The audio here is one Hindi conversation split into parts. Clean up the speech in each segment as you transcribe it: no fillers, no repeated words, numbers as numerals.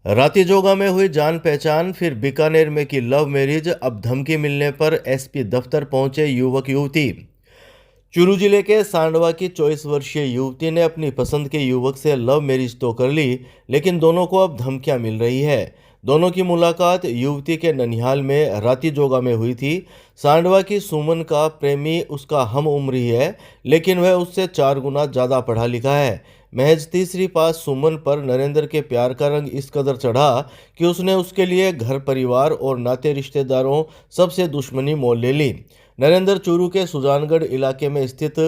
राती जोगा में हुई जान पहचान, फिर बीकानेर में की लव मैरिज। अब धमकी मिलने पर एसपी दफ्तर पहुंचे युवक युवती। चूरू जिले के सांडवा की 24 वर्षीय युवती ने अपनी पसंद के युवक से लव मैरिज तो कर ली, लेकिन दोनों को अब धमकियां मिल रही है। दोनों की मुलाकात युवती के ननिहाल में राती जोगा में हुई थी। सांडवा की सुमन का प्रेमी उसका हम उम्र ही है, लेकिन वह उससे 4 गुना ज़्यादा पढ़ा लिखा है। महज तीसरी पास सुमन पर नरेंद्र के प्यार का रंग इस कदर चढ़ा कि उसने उसके लिए घर परिवार और नाते रिश्तेदारों सबसे दुश्मनी मोल ले ली। नरेंद्र चूरू के सुजानगढ़ इलाके में स्थित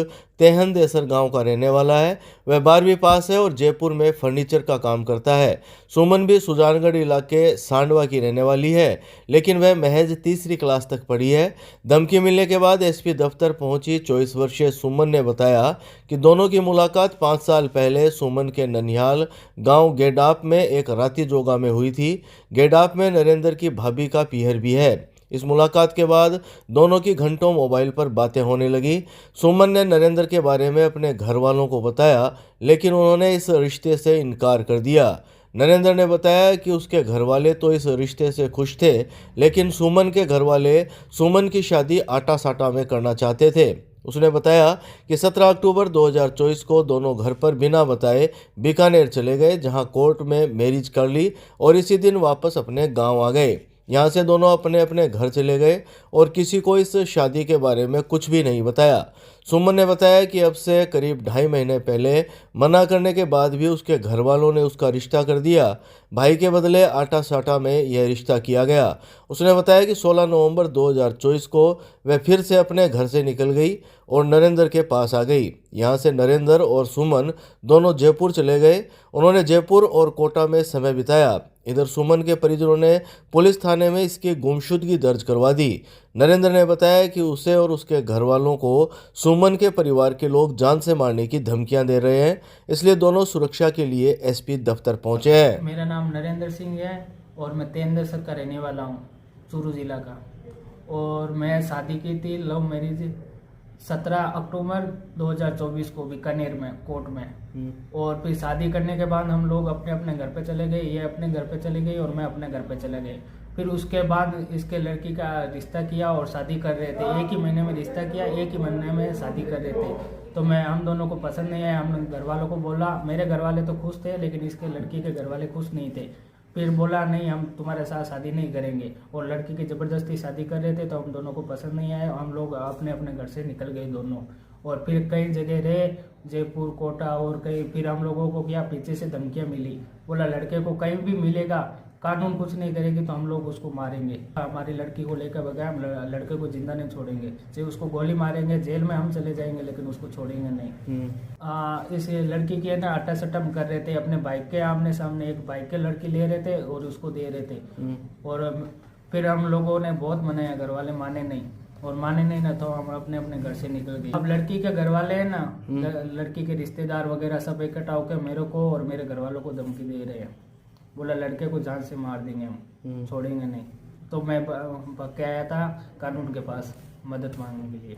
तेहन देसर गांव का रहने वाला है। वह 12वीं पास है और जयपुर में फर्नीचर का काम करता है। सुमन भी सुजानगढ़ इलाके सांडवा की रहने वाली है, लेकिन वह महज तीसरी क्लास तक पढ़ी है। धमकी मिलने के बाद एसपी दफ्तर पहुंची 24 वर्षीय सुमन ने बताया कि दोनों की मुलाकात 5 साल पहले सुमन के ननिहाल गांव गेडाप में एक राती जोगा में हुई थी। गेडाप में नरेंद्र की भाभी का पीहर भी है। इस मुलाकात के बाद दोनों की घंटों मोबाइल पर बातें होने लगी। सुमन ने नरेंद्र के बारे में अपने घर वालों को बताया, लेकिन उन्होंने इस रिश्ते से इनकार कर दिया। नरेंद्र ने बताया कि उसके घर वाले तो इस रिश्ते से खुश थे, लेकिन सुमन के घर वाले सुमन की शादी आटा साटा में करना चाहते थे। उसने बताया कि 17 अक्टूबर 2024 को दोनों घर पर बिना बताए बीकानेर चले गए, जहां कोर्ट में मैरिज कर ली और इसी दिन वापस अपने गांव आ गए। यहाँ से दोनों अपने अपने घर चले गए और किसी को इस शादी के बारे में कुछ भी नहीं बताया। सुमन ने बताया कि अब से करीब 2.5 महीने पहले मना करने के बाद भी उसके घर वालों ने उसका रिश्ता कर दिया। भाई के बदले आटा साटा में यह रिश्ता किया गया। उसने बताया कि 16 नवंबर 2024 को वह फिर से अपने घर से निकल गई और नरेंद्र के पास आ गई। यहाँ से नरेंद्र और सुमन दोनों जयपुर चले गए। उन्होंने जयपुर और कोटा में समय बिताया। इधर सुमन के परिजनों ने पुलिस थाने में इसकी गुमशुदगी दर्ज करवा दी। नरेंद्र ने बताया कि उसे और उसके घर वालों को सुमन के परिवार के लोग जान से मारने की धमकियां दे रहे हैं, इसलिए दोनों सुरक्षा के लिए एसपी दफ्तर पहुंचे हैं। मेरा नाम नरेंद्र सिंह है और मैं तेंदुलकर का रहने वाला हूँ, चूरू जिला का। और मैं शादी की थी लव मैरिज 17 अक्टूबर 2024 को बीकानेर में कोर्ट में। और फिर शादी करने के बाद हम लोग अपने अपने घर पे चले गए। ये अपने घर पे चले गई और मैं अपने घर पे चले गए। फिर उसके बाद इसके लड़की का रिश्ता किया और शादी कर रहे थे। एक ही महीने में रिश्ता किया, एक ही महीने में शादी कर रहे थे। तो हम दोनों को पसंद नहीं आया। हम घर वालों को बोला, मेरे घर वाले तो खुश थे, लेकिन इसके लड़की के घर वाले खुश नहीं थे। फिर बोला नहीं, हम तुम्हारे साथ शादी नहीं करेंगे। और लड़की की ज़बरदस्ती शादी कर रहे थे, तो हम दोनों को पसंद नहीं आया। हम लोग अपने अपने घर से निकल गए दोनों। और फिर कई जगह रहे, जयपुर, कोटा और कहीं। फिर हम लोगों को क्या पीछे से धमकियाँ मिली। बोला लड़के को कहीं भी मिलेगा, कानून कुछ नहीं करेगी तो हम लोग उसको मारेंगे। हमारी लड़की को लेकर बगैर हम लड़के को जिंदा नहीं छोड़ेंगे। चाहे उसको गोली मारेंगे, जेल में हम चले जाएंगे, लेकिन उसको छोड़ेंगे नहीं। इस लड़की की है ना अट्टा सट्टम कर रहे थे। अपने बाइक के आमने सामने एक बाइक के लड़की ले रहे थे और उसको दे रहे थे। और फिर हम लोगों ने बहुत मनाया, घर वाले माने नहीं। और माने नहीं ना तो हम अपने अपने घर से निकल गए। अब लड़की के घर वाले है ना, लड़की के रिश्तेदार वगैरह सब इकट्ठा होकर मेरे को और मेरे घर वालों को धमकी दे रहे हैं। बोला लड़के को जान से मार देंगे हम, छोड़ेंगे नहीं। तो मैं भाग के आया था कानून के पास मदद मांगने के लिए।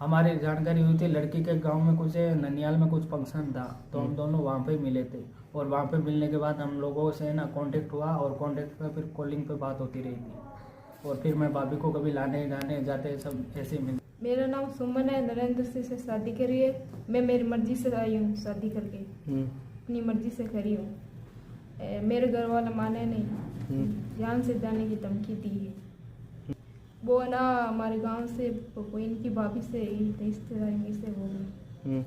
हमारी जानकारी हुई थी लड़की के गांव में कुछ ननियाल में कुछ फंक्शन था, तो हम दोनों वहाँ पे मिले थे। और वहाँ पे मिलने के बाद हम लोगों से ना कांटेक्ट हुआ और कांटेक्ट पे फिर कॉलिंग पे बात होती रही थी। और फिर मैं भाभी को कभी लाने जाते सब ऐसे मिले। मेरा नाम सुमन है। नरेंद्र से शादी करी है। मैं मेरी मर्जी से आई हूँ शादी करके, अपनी मर्जी से करी हूँ। मेरे घर वाले माने नहीं, जान से जाने की धमकी दी है। वो ना हमारे गांव से कोई इनकी भाभी से रिश्तेदारी से हो गई,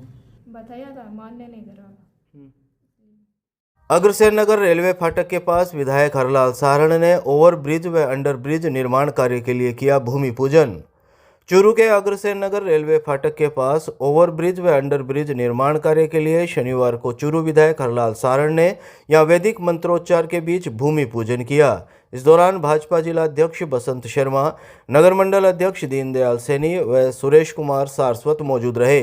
बताया था, मानने नहीं घर वाला। अग्रसेन नगर रेलवे फाटक के पास विधायक हरलाल सारण ने ओवरब्रिज व अंडरब्रिज निर्माण कार्य के लिए किया भूमि पूजन। चूरू के अग्रसेन नगर रेलवे फाटक के पास ओवरब्रिज व अंडरब्रिज निर्माण कार्य के लिए शनिवार को चूरू विधायक हरलाल सारण ने यहां वैदिक मंत्रोच्चार के बीच भूमि पूजन किया। इस दौरान भाजपा जिला अध्यक्ष बसंत शर्मा, नगर मंडल अध्यक्ष दीनदयाल सैनी व सुरेश कुमार सारस्वत मौजूद रहे।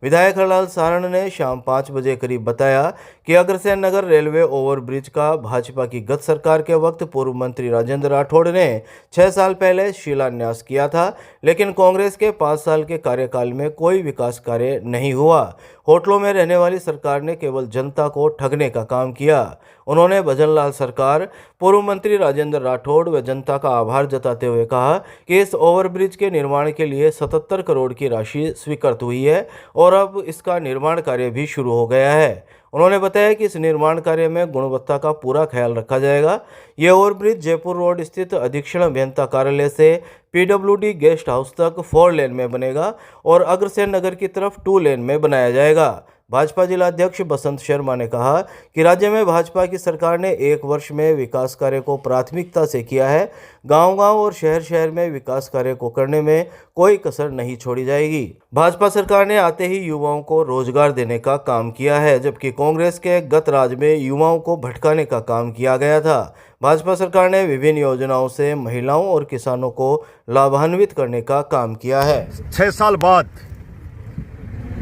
विधायक हरलाल सारण ने शाम 5 बजे करीब बताया कि अग्रसेन नगर रेलवे ओवरब्रिज का भाजपा की गत सरकार के वक्त पूर्व मंत्री राजेंद्र राठौड़ ने 6 साल पहले शिलान्यास किया था, लेकिन कांग्रेस के 5 साल के कार्यकाल में कोई विकास कार्य नहीं हुआ। होटलों में रहने वाली सरकार ने केवल जनता को ठगने का काम किया। उन्होंने भजनलाल सरकार, पूर्व मंत्री राजेंद्र राठौड़ व जनता का आभार जताते हुए कहा कि इस ओवरब्रिज के निर्माण के लिए 77 करोड़ की राशि स्वीकृत हुई है और अब इसका निर्माण कार्य भी शुरू हो गया है। उन्होंने बताया कि इस निर्माण कार्य में गुणवत्ता का पूरा ख्याल रखा जाएगा। ये ओवरब्रिज जयपुर रोड स्थित अधीक्षण अभियंता कार्यालय से PWD गेस्ट हाउस तक 4 लेन में बनेगा और अग्रसेन नगर की तरफ 2 लेन में बनाया जाएगा। भाजपा जिला अध्यक्ष बसंत शर्मा ने कहा कि राज्य में भाजपा की सरकार ने 1 वर्ष में विकास कार्य को प्राथमिकता से किया है। गांव-गांव और शहर-शहर में विकास कार्य को करने में कोई कसर नहीं छोड़ी जाएगी। भाजपा सरकार ने आते ही युवाओं को रोजगार देने का काम किया है, जबकि कांग्रेस के गत राज में युवाओं को भटकाने का काम किया गया था। भाजपा सरकार ने विभिन्न योजनाओं से महिलाओं और किसानों को लाभान्वित करने का काम किया है। 6 साल बाद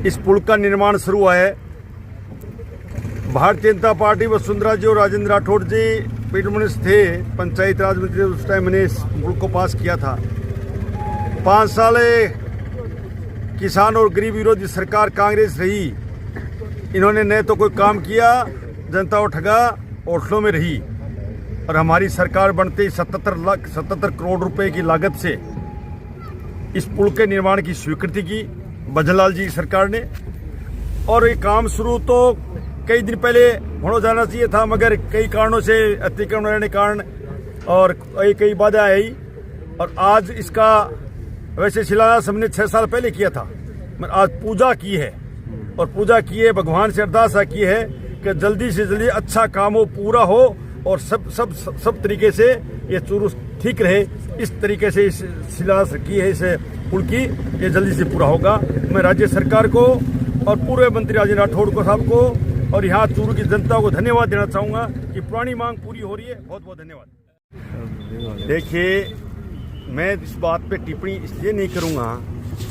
इस पुल का निर्माण शुरू हुआ है। भारतीय जनता पार्टी वसुंधरा जी और राजेंद्र राठौड़ जी पीडब्ल्यूडी थे, पंचायत राज मंत्री, उस टाइम मैंने इस पुल को पास किया था। 5 साल किसान और गरीब विरोधी सरकार कांग्रेस रही। इन्होंने न तो कोई काम किया, जनता को ठगा, होटलों में रही। और हमारी सरकार बनते ही 77 करोड़ रुपए की लागत से इस पुल के निर्माण की स्वीकृति की भजनलाल जी की सरकार ने। और ये काम शुरू तो कई दिन पहले होना जाना चाहिए था, मगर कई कारणों से अतिक्रमण रहने के कारण और कई बाधा आई। और आज इसका वैसे शिलान्यास हमने 6 साल पहले किया था, मगर आज पूजा की है और पूजा की है, भगवान से अरदास की है कि जल्दी से जल्दी अच्छा काम हो, पूरा हो और सब तरीके से ये चूरू ठीक रहे। इस तरीके से इस शिलान्यास की है इस पुल की, ये जल्दी से पूरा होगा। मैं राज्य सरकार को और पूर्व मंत्री राजेंद्र राठौड़ को साहब को और यहाँ चूरू की जनता को धन्यवाद देना चाहूँगा कि पुरानी मांग पूरी हो रही है। बहुत बहुत धन्यवाद। देखिए, मैं इस बात पे टिप्पणी इसलिए नहीं करूँगा,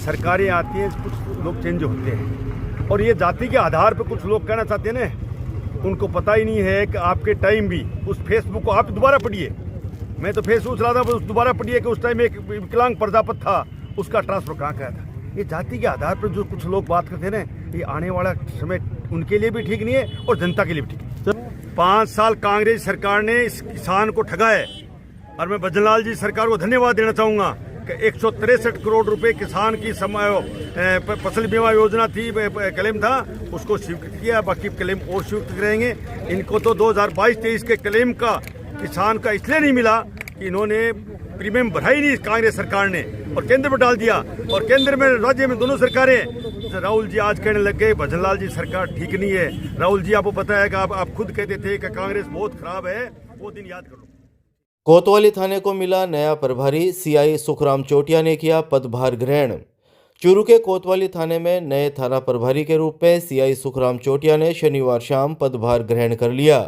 सरकारें आती हैं, कुछ लोग चेंज होते हैं और ये जाति के आधार पर कुछ लोग कहना चाहते हैं ना, उनको पता ही नहीं है कि आपके टाइम भी उस फेसबुक को आप दोबारा पढ़िए। मैं तो फेसबुक चला था, दोबारा पढ़िए कि उस टाइम एक विकलांग प्रजापत था, उसका ट्रांसफर कहाँ गया था। ये जाति के आधार पर जो कुछ लोग बात करते हैं ना, ये आने वाला समय उनके लिए भी ठीक नहीं है और जनता के लिए भी ठीक है। 5 साल कांग्रेस सरकार ने इस किसान को ठगा है और मैं भजनलाल जी सरकार को धन्यवाद देना चाहूँगा कि 163 करोड़ रुपए किसान की फसल बीमा योजना थी, क्लेम था, उसको स्वीकृत किया। बाकी क्लेम और स्वीकृत रहेंगे। इनको तो 2022-23 के क्लेम का किसान का इसलिए नहीं मिला कि इन्होंने प्रीमियम भरा ही नहीं कांग्रेस सरकार ने और केंद्र में डाल दिया। और केंद्र में राज्य में दोनों सरकारें। राहुल जी आज कहने लग गए भजनलाल जी सरकार ठीक नहीं है। राहुल जी आपको पता है कि आप खुद कहते थे कि कांग्रेस बहुत खराब है, वो दिन याद करो। कोतवाली थाने को मिला नया प्रभारी, सीआई सुखराम चोटिया ने किया पदभार ग्रहण। चूरू के कोतवाली थाने में नए थाना प्रभारी के रूप में सीआई सुखराम चोटिया ने शनिवार शाम पदभार ग्रहण कर लिया।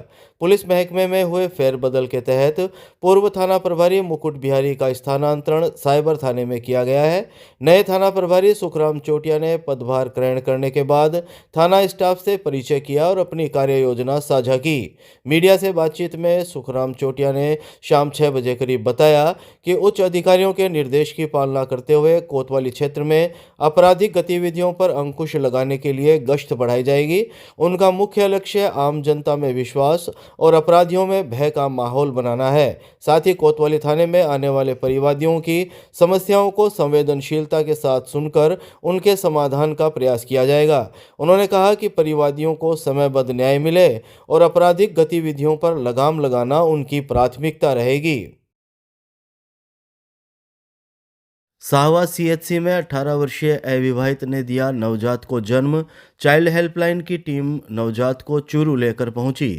पुलिस महकमे में हुए फेरबदल के तहत पूर्व थाना प्रभारी मुकुट बिहारी का स्थानांतरण साइबर थाने में किया गया है। नए थाना प्रभारी सुखराम चोटिया ने पदभार ग्रहण करने के बाद थाना स्टाफ से परिचय किया और अपनी कार्य योजना साझा की। मीडिया से बातचीत में सुखराम चोटिया ने शाम 6 बजे करीब बताया कि उच्च अधिकारियों के निर्देश की पालना करते हुए कोतवाली क्षेत्र में आपराधिक गतिविधियों पर अंकुश लगाने के लिए गश्त बढ़ाई जाएगी। उनका मुख्य लक्ष्य आम जनता में विश्वास और अपराधियों में भय का माहौल बनाना है। साथ ही कोतवाली थाने में आने वाले परिवादियों की समस्याओं को संवेदनशीलता के साथ सुनकर उनके समाधान का प्रयास किया जाएगा। उन्होंने कहा कि परिवादियों को समयबद्ध न्याय मिले और आपराधिक गतिविधियों पर लगाम लगाना उनकी प्राथमिकता रहेगी। साहवा सीएचसी में 18 वर्षीय अविवाहित ने दिया नवजात को जन्म। चाइल्ड हेल्पलाइन की टीम नवजात को चूरू लेकर पहुंची।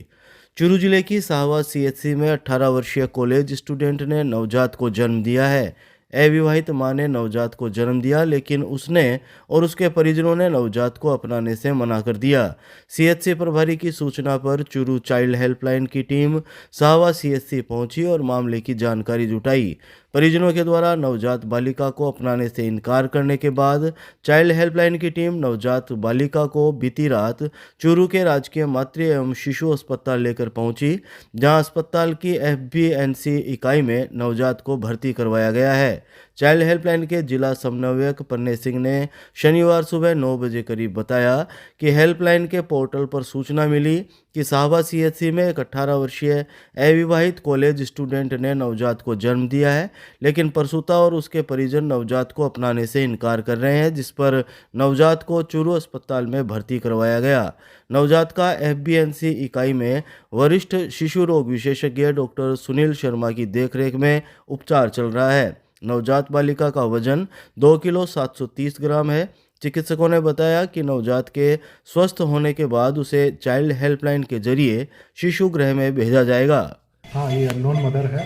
चूरू जिले की साहवा सीएचसी में 18 वर्षीय कॉलेज स्टूडेंट ने नवजात को जन्म दिया है। अविवाहित मां ने नवजात को जन्म दिया, लेकिन उसने और उसके परिजनों ने नवजात को अपनाने से मना कर दिया। सीएचसी प्रभारी की सूचना पर चूरू चाइल्ड हेल्पलाइन की टीम साहवा सीएचसी पहुंची और मामले की जानकारी जुटाई। परिजनों के द्वारा नवजात बालिका को अपनाने से इनकार करने के बाद चाइल्ड हेल्पलाइन की टीम नवजात बालिका को बीती रात चूरू के राजकीय मातृ एवं शिशु अस्पताल लेकर पहुंची, जहां अस्पताल की FBNC इकाई में नवजात को भर्ती करवाया गया है। चाइल्ड हेल्पलाइन के जिला समन्वयक पन्ने सिंह ने शनिवार सुबह 9 बजे करीब बताया कि हेल्पलाइन के पोर्टल पर सूचना मिली कि साहबा सीएचसी में एक 18 वर्षीय अविवाहित कॉलेज स्टूडेंट ने नवजात को जन्म दिया है, लेकिन प्रसूता और उसके परिजन नवजात को अपनाने से इनकार कर रहे हैं, जिस पर नवजात को चूरू अस्पताल में भर्ती करवाया गया। नवजात का एफबीएनसी इकाई में वरिष्ठ शिशु रोग विशेषज्ञ डॉक्टर सुनील शर्मा की देखरेख में उपचार चल रहा है। नवजात बालिका का वजन 2 किलो 730 ग्राम है। चिकित्सकों ने बताया कि नवजात के स्वस्थ होने के बाद उसे चाइल्ड हेल्पलाइन के जरिए शिशु गृह में भेजा जाएगा। हाँ, ये अननोन मदर है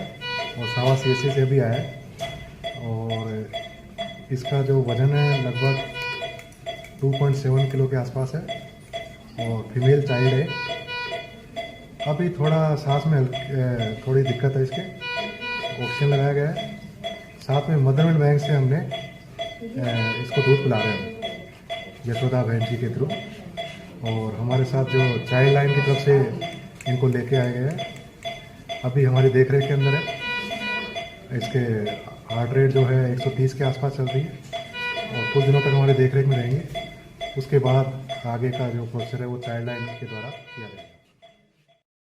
और सावा सीएचसी से भी आया है और इसका जो वजन है लगभग 2.7 किलो के आसपास है और फीमेल चाइल्ड है। अभी थोड़ा सांस में थोड़ी दिक्कत है, इसके ऑक्सीजन लगाया गया है। साथ में मदर मिल्क बैंक से हमने इसको दूध पिला रहे हैं यशोदा बहन जी के थ्रू, और हमारे साथ जो चाइल्ड लाइन की तरफ से इनको लेके आए गए हैं। अभी हमारी देखरेख के अंदर है। इसके हार्ट रेट जो है 130 के आसपास चल रही है और कुछ दिनों तक हमारे देखरेख में रहेंगे। उसके बाद आगे का जो प्रोसेस है वो चाइल्ड लाइन के द्वारा किया जाएगा।